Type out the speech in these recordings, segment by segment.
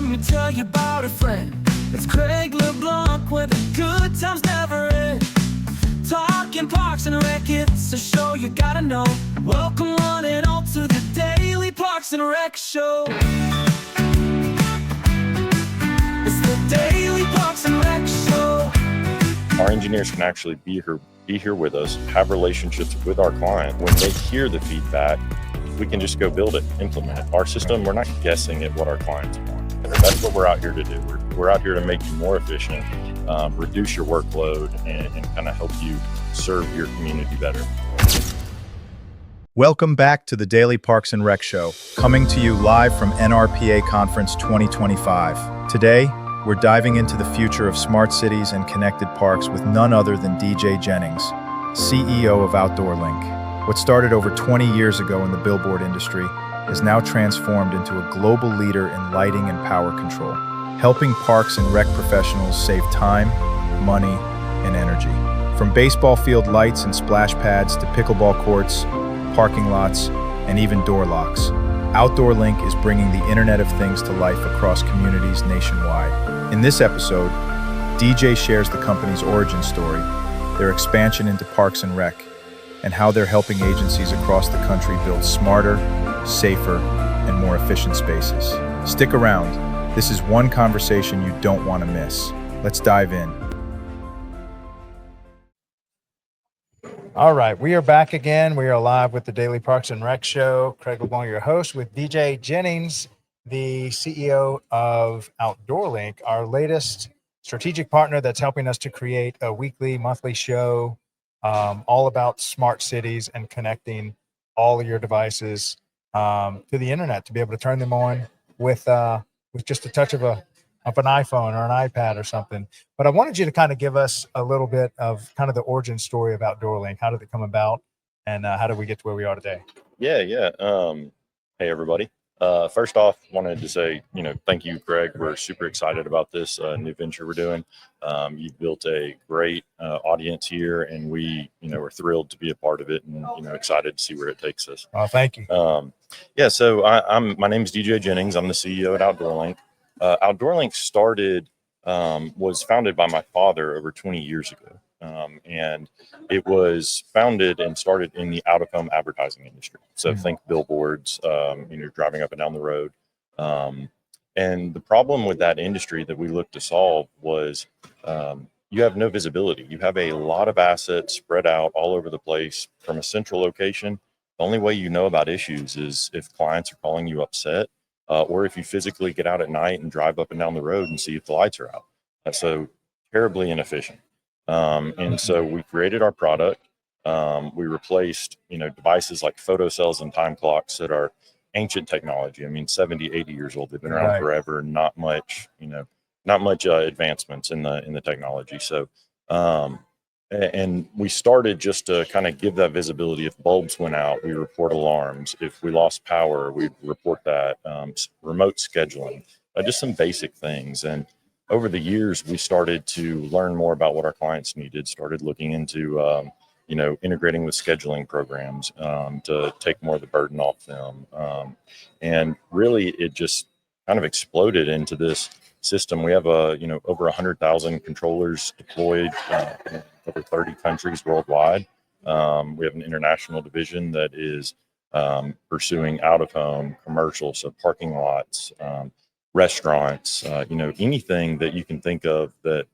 me tell you about a friend. It's Craig LeBlanc where the good times never end. Talking parks and rec, it's a show you gotta know. Welcome one and all to the Daily Parks and Rec Show. It's the Daily Parks and Rec Show. Our engineers can actually be here with us, have relationships with our client. When they hear the feedback, we can just go build it, implement it. Our system, we're not guessing at what our clients want. That's what we're out here to do. We're out here to make you more efficient, reduce your workload, and kind of help you serve your community better. Welcome back to the Daily Parks and Rec Show, coming to you live from NRPA Conference 2025. Today, we're diving into the future of smart cities and connected parks with none other than DJ Jennings, CEO of OutdoorLink. What started over 20 years ago in the billboard industry is now transformed into a global leader in lighting and power control, helping parks and rec professionals save time, money, and energy. From baseball field lights and splash pads to pickleball courts, parking lots, and even door locks, OutdoorLink is bringing the Internet of Things to life across communities nationwide. In this episode, DJ shares the company's origin story, their expansion into parks and rec, and how they're helping agencies across the country build smarter, safer, and more efficient spaces. Stick around. This is one conversation you don't want to miss. Let's dive in. All right, we are back again. We are live with the Daily Parks and Rec Show. Craig LeBlanc, your host, with DJ Jennings, the CEO of OutdoorLink, our latest strategic partner that's helping us to create a weekly, monthly show all about smart cities and connecting all of your devices to the internet to be able to turn them on with just a touch of an iPhone or an iPad or something. But I wanted you to kind of give us a little bit of kind of the origin story of OutdoorLink. How did it come about, and how did we get to where we are today? Yeah. Hey, everybody. First off, wanted to say, thank you, Greg. We're super excited about this new venture we're doing. You've built a great audience here, and we, are thrilled to be a part of it, and excited to see where it takes us. Oh, thank you. So my name is DJ Jennings. I'm the CEO at OutdoorLink. OutdoorLink was founded by my father over 20 years ago. And it was founded and started in the out-of-home advertising industry. So think billboards, driving up and down the road. And the problem with that industry that we looked to solve was you have no visibility. You have a lot of assets spread out all over the place from a central location. The only way you know about issues is if clients are calling you upset, or if you physically get out at night and drive up and down the road and see if the lights are out. That's so terribly inefficient. And so we created our product. We replaced, devices like photocells and time clocks that are ancient technology. 70, 80 years old. They've been around forever. Not much advancements in the technology. So, and we started just to kind of give that visibility. If bulbs went out, we report alarms. If we lost power, we report that. Remote scheduling, just some basic things. And over the years, we started to learn more about what our clients needed, started looking into, integrating with scheduling programs to take more of the burden off them. And really, it just kind of exploded into this system. We have over 100,000 controllers deployed in over 30 countries worldwide. We have an international division that is pursuing out-of-home, commercial, so parking lots, restaurants, anything that you can think of that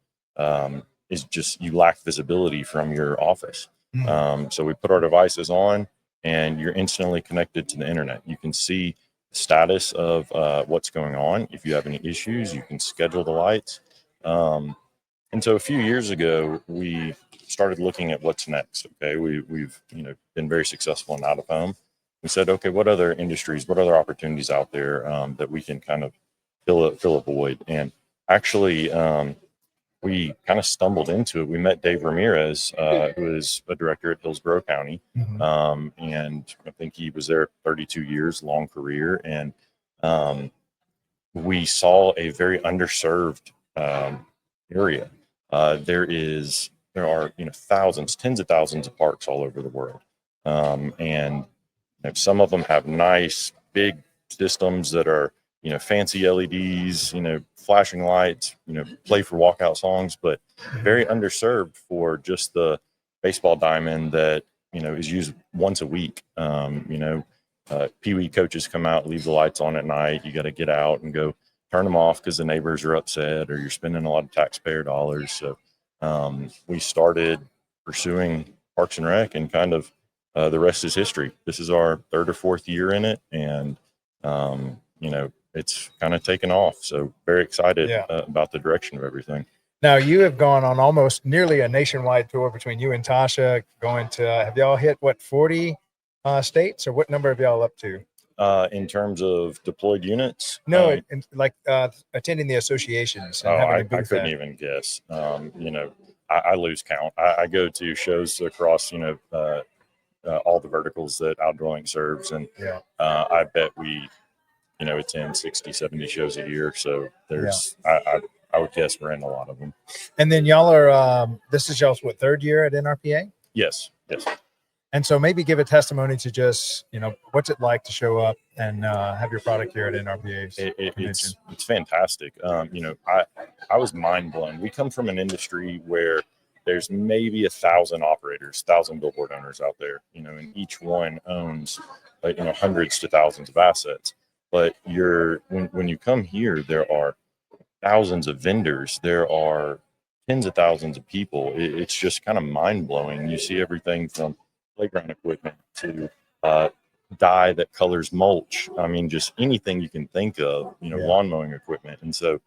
is just you lack visibility from your office. So we put our devices on, and you're instantly connected to the internet. You can see the status of what's going on. If you have any issues, you can schedule the lights. And so a few years ago, we started looking at what's next. Okay, we've been very successful in out of home. We said, okay, what other industries, what other opportunities out there that we can kind of fill a void? And actually, we kind of stumbled into it. We met Dave Ramirez, who is a director at Hillsborough County. And I think he was there 32 years, long career. And we saw a very underserved area. There are thousands, tens of thousands of parks all over the world. And some of them have nice big systems that are fancy LEDs, flashing lights, play for walkout songs, but very underserved for just the baseball diamond that, is used once a week. Pee Wee coaches come out, leave the lights on at night. You got to get out and go turn them off because the neighbors are upset or you're spending a lot of taxpayer dollars. So we started pursuing Parks and Rec, and kind of the rest is history. This is our 3rd or 4th year in it, and it's kind of taken off. So very excited about the direction of everything. Now you have gone on almost nearly a nationwide tour between you and Tasha, going to, have y'all hit 40 states, or what number have y'all up to? In terms of deployed units? No, attending the associations. And I couldn't even guess. I lose count. I go to shows across, all the verticals that OutdoorLink serves. And I bet we, attend 60, 70 shows a year. So there's, I would guess we're in a lot of them. And then y'all are, this is y'all's 3rd year at NRPA? Yes. And so maybe give a testimony to just, what's it like to show up and have your product here at NRPA's convention? It's fantastic. I was mind blown. We come from an industry where there's maybe 1,000 operators, 1,000 billboard owners out there, and each one owns, hundreds to thousands of assets. But when you come here, there are thousands of vendors. There are tens of thousands of people. It's just kind of mind blowing. You see everything from playground equipment to dye that colors mulch. I mean, just anything you can think of, lawn mowing equipment. And so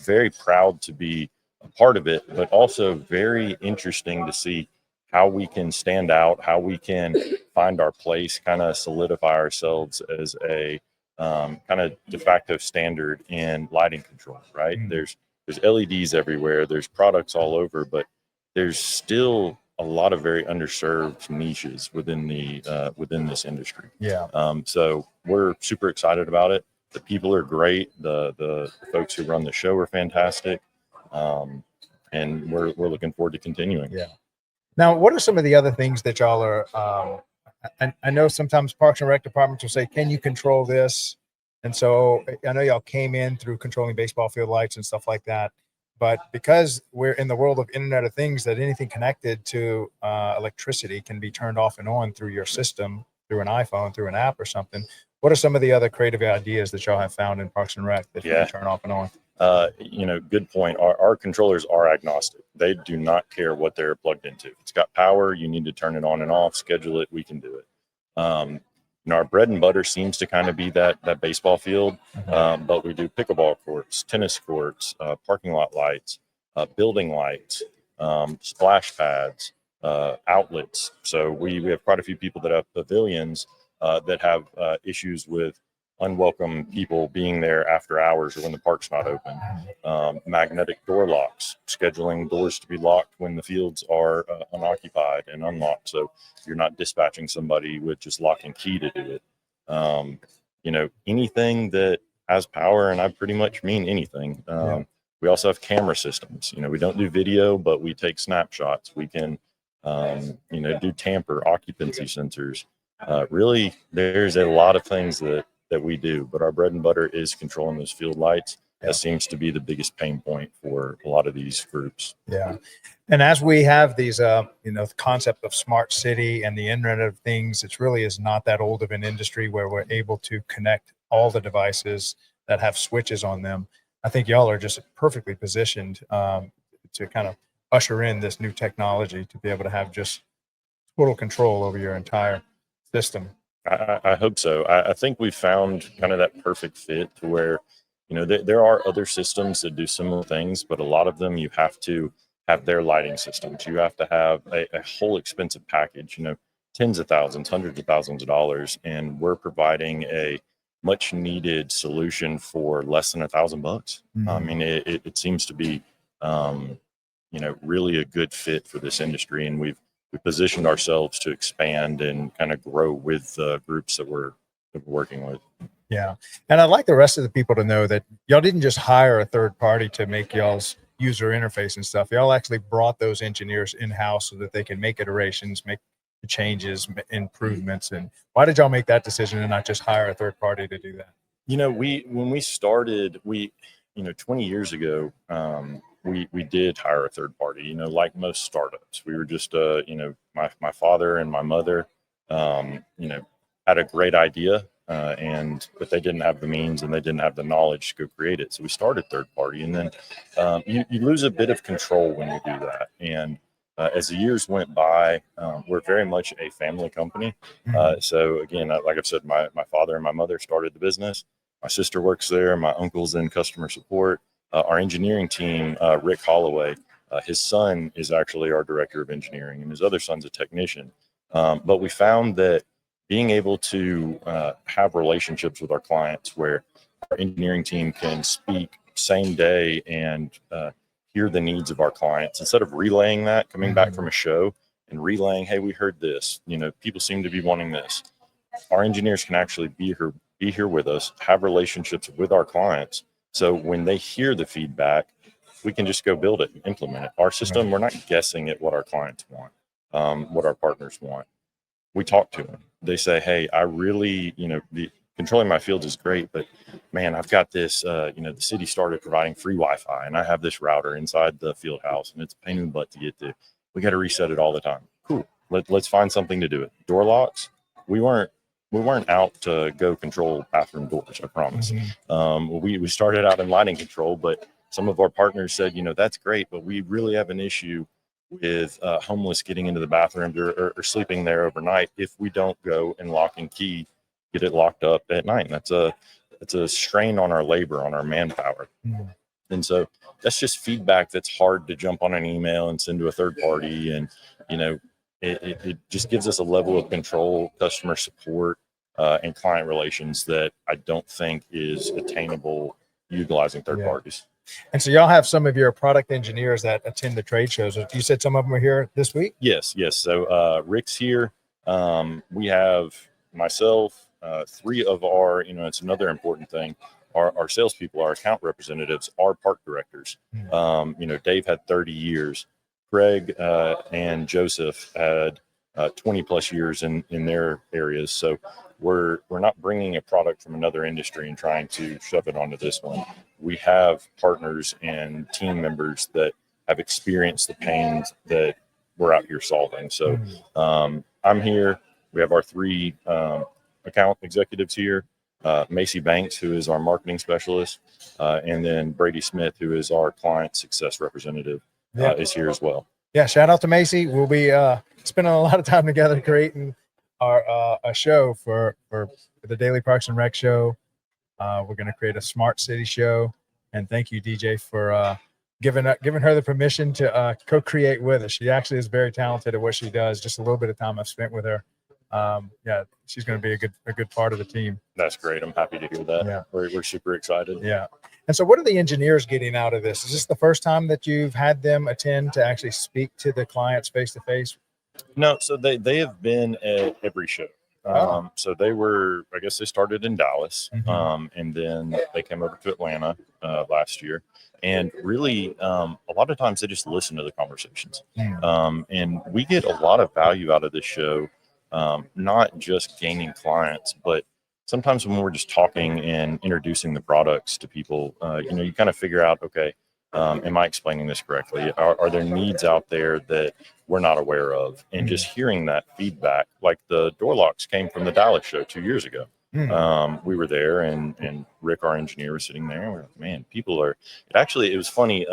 very proud to be a part of it, but also very interesting to see how we can stand out, how we can find our place, kind of solidify ourselves as a kind of de facto standard in lighting control, right? There's LEDs everywhere, there's products all over, but there's still a lot of very underserved niches within this industry. So we're super excited about it. The people are great. The folks who run the show are fantastic. And we're looking forward to continuing. Now, what are some of the other things that y'all are, I know sometimes Parks and Rec departments will say, can you control this? And so I know y'all came in through controlling baseball field lights and stuff like that. But because we're in the world of Internet of Things, that anything connected to electricity can be turned off and on through your system, through an iPhone, through an app or something. What are some of the other creative ideas that y'all have found in Parks and Rec that you can turn off and on? Good point. Our controllers are agnostic. They do not care what they're plugged into. If it's got power, you need to turn it on and off, schedule it, we can do it. Our bread and butter seems to kind of be that baseball field, but we do pickleball courts, tennis courts, parking lot lights, building lights, splash pads, outlets. So we have quite a few people that have pavilions that have issues with unwelcome people being there after hours or when the park's not open. Magnetic door locks, scheduling doors to be locked when the fields are unoccupied and unlocked. So you're not dispatching somebody with just lock and key to do it. Anything that has power, and I pretty much mean anything. We also have camera systems. We don't do video, but we take snapshots. We can, do tamper, occupancy sensors. Really, there's a lot of things that we do, but our bread and butter is controlling those field lights. That seems to be the biggest pain point for a lot of these groups. And as we have these, the concept of smart city and the Internet of Things, it really is not that old of an industry where we're able to connect all the devices that have switches on them. I think y'all are just perfectly positioned to kind of usher in this new technology to be able to have just total control over your entire system. I hope so. I think we've found kind of that perfect fit to where, there are other systems that do similar things, but a lot of them you have to have their lighting systems. You have to have a whole expensive package, tens of thousands, hundreds of thousands of dollars. And we're providing a much needed solution for less than $1,000. I mean, it seems to be, really a good fit for this industry. And we positioned ourselves to expand and kind of grow with the groups that we're working with. And I'd like the rest of the people to know that y'all didn't just hire a third party to make y'all's user interface and stuff. Y'all actually brought those engineers in-house so that they can make iterations, make the changes, improvements. And why did y'all make that decision and not just hire a third party to do that? When we started, 20 years ago, we did hire a third party, like most startups. We were just, my father and my mother, had a great idea, but they didn't have the means and they didn't have the knowledge to go create it. So we started third party, and then you lose a bit of control when you do that. And as the years went by, we're very much a family company. So again, like I've said, my father and my mother started the business. My sister works there. My uncle's in customer support. Our engineering team, Rick Holloway, his son is actually our director of engineering, and his other son's a technician. But we found that being able to have relationships with our clients where our engineering team can speak same day and hear the needs of our clients instead of relaying that, coming back from a show and relaying, hey, we heard this, people seem to be wanting this. Our engineers can actually be here with us, have relationships with our clients. So when they hear the feedback, we can just go build it and implement it. Our system, we're not guessing at what our clients want, what our partners want. We talk to them. They say, hey, I really, controlling my fields is great, but man, I've got this, the city started providing free Wi-Fi and I have this router inside the field house and it's a pain in the butt to get to. We got to reset it all the time. Cool. Let's find something to do it. Door locks. We weren't out to go control bathroom doors, I promise. We started out in lighting control, but some of our partners said, that's great, but we really have an issue with homeless getting into the bathroom or sleeping there overnight if we don't go and lock and key, get it locked up at night. And that's a strain on our labor, on our manpower. And so that's just feedback that's hard to jump on an email and send to a third party. And, it just gives us a level of control, customer support, and client relations that I don't think is attainable utilizing third parties. And so y'all have some of your product engineers that attend the trade shows. You said some of them are here this week? Yes. So Rick's here. We have myself, three of our, it's another important thing. Our salespeople, our account representatives, are park directors. Dave had 30 years. Craig and Joseph had 20 plus years in their areas. So we're not bringing a product from another industry and trying to shove it onto this one. We have partners and team members that have experienced the pains that we're out here solving. So I'm here. We have our three account executives here. Macy Banks, who is our marketing specialist, and then Brady Smith, who is our client success representative, is here as well. Yeah, shout out to Macy. We'll be spending a lot of time together creating our a show for the Daily Parks and Rec show. We're going to create a smart city show, and thank you, DJ, for giving her the permission to co-create with us. She actually is very talented at what she does. Just a little bit of time I've spent with her. She's going to be a good part of the team. That's great. I'm happy to hear that. Yeah. We're super excited. Yeah. And so what are the engineers getting out of this? Is this the first time that you've had them attend to actually speak to the clients face to face? No, so they have been at every show. So they were, I guess they started in Dallas, and then they came over to Atlanta last year. And really, a lot of times they just listen to the conversations. And we get a lot of value out of this show, not just gaining clients, but sometimes when we're just talking and introducing the products to people, you kind of figure out, okay, am I explaining this correctly? Are there needs out there that we're not aware of? And just hearing that feedback, like the door locks came from the Dallas show 2 years ago. We were there and Rick, our engineer, was sitting there. And we're like, man, it was funny.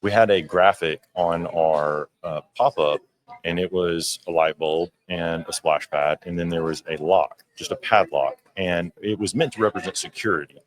We had a graphic on our pop-up, and it was a light bulb and a splash pad. And then there was a lock, just a padlock. And it was meant to represent security,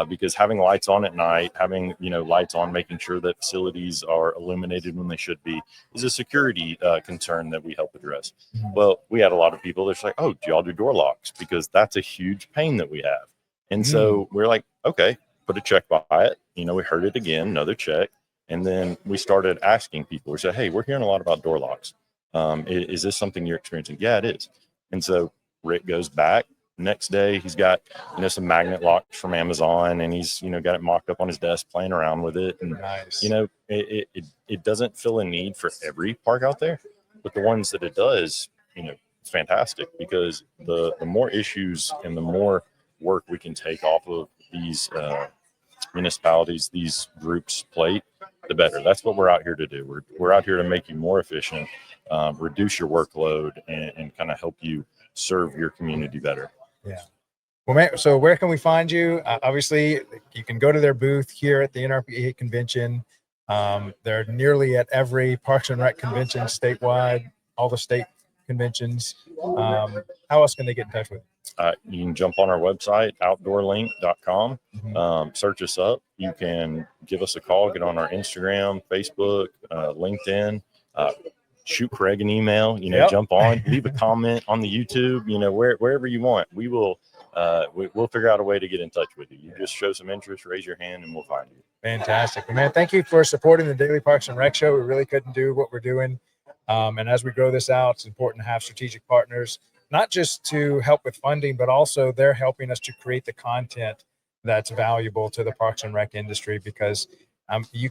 because having lights on at night, having, lights on, making sure that facilities are illuminated when they should be, is a security concern that we help address. Well, we had a lot of people that's like, oh, do y'all do door locks? Because that's a huge pain that we have. And so we're like, okay, put a check by it. We heard it again, another check. And then we started asking people. We said, hey, we're hearing a lot about door locks. Is this something you're experiencing? Yeah, it is. And so Rick goes back. Next day, he's got, some magnet locks from Amazon, and he's, got it mocked up on his desk, playing around with it. And, nice. It doesn't fill a need for every park out there, but the ones that it does, it's fantastic, because the more issues and the more work we can take off of these municipalities, these groups' plate, the better. That's what we're out here to do. We're out here to make you more efficient, reduce your workload, and kind of help you serve your community better. Yeah. Well, man, so where can we find you? Obviously, you can go to their booth here at the NRPA convention. They're nearly at every Parks and Rec convention statewide, all the state conventions. How else can they get in touch with you? You can jump on our website, OutdoorLink.com, search us up. You can give us a call, get on our Instagram, Facebook, LinkedIn, shoot Craig an email, jump on, leave a comment on the YouTube, wherever you want. We will, we'll figure out a way to get in touch with you. You just show some interest, raise your hand, and we'll find you. Fantastic. Well, man, thank you for supporting the Daily Parks and Rec Show. We really couldn't do what we're doing. And as we grow this out, it's important to have strategic partners, not just to help with funding, but also they're helping us to create the content that's valuable to the Parks and Rec industry, because you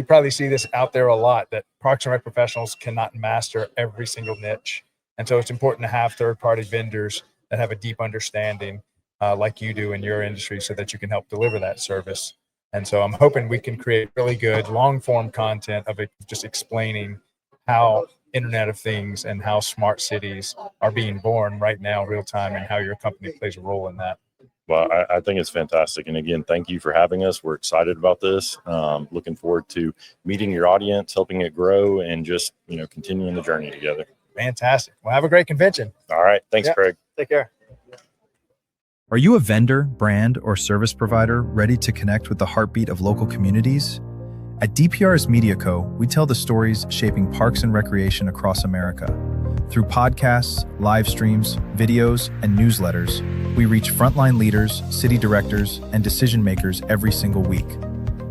probably see this out there a lot, that Parks and Rec professionals cannot master every single niche. And so it's important to have third-party vendors that have a deep understanding like you do in your industry, so that you can help deliver that service. And so I'm hoping we can create really good long-form content of it, just explaining how Internet of Things and how smart cities are being born right now, real time, and how your company plays a role in that. Well, I think it's fantastic. And again, thank you for having us. We're excited about this. Looking forward to meeting your audience, helping it grow, and just, continuing the journey together. Fantastic. Well, have a great convention. All right. Thanks, Craig. Take care. Are you a vendor, brand, or service provider ready to connect with the heartbeat of local communities? At DPRS Media Co., we tell the stories shaping parks and recreation across America. Through podcasts, live streams, videos, and newsletters, we reach frontline leaders, city directors, and decision makers every single week.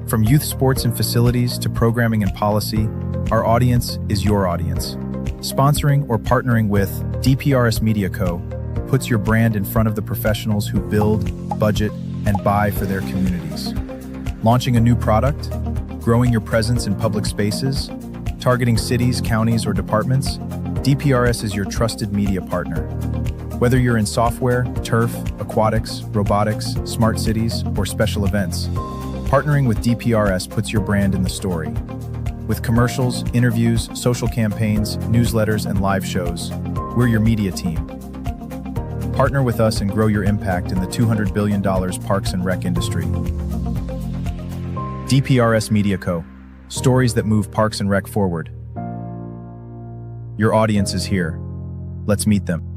From youth sports and facilities to programming and policy, our audience is your audience. Sponsoring or partnering with DPRS Media Co. puts your brand in front of the professionals who build, budget, and buy for their communities. Launching a new product, growing your presence in public spaces, targeting cities, counties, or departments, DPRS is your trusted media partner. Whether you're in software, turf, aquatics, robotics, smart cities, or special events, partnering with DPRS puts your brand in the story. With commercials, interviews, social campaigns, newsletters, and live shows, we're your media team. Partner with us and grow your impact in the $200 billion Parks and Rec industry. DPRS Media Co. Stories that move Parks and Rec forward. Your audience is here. Let's meet them.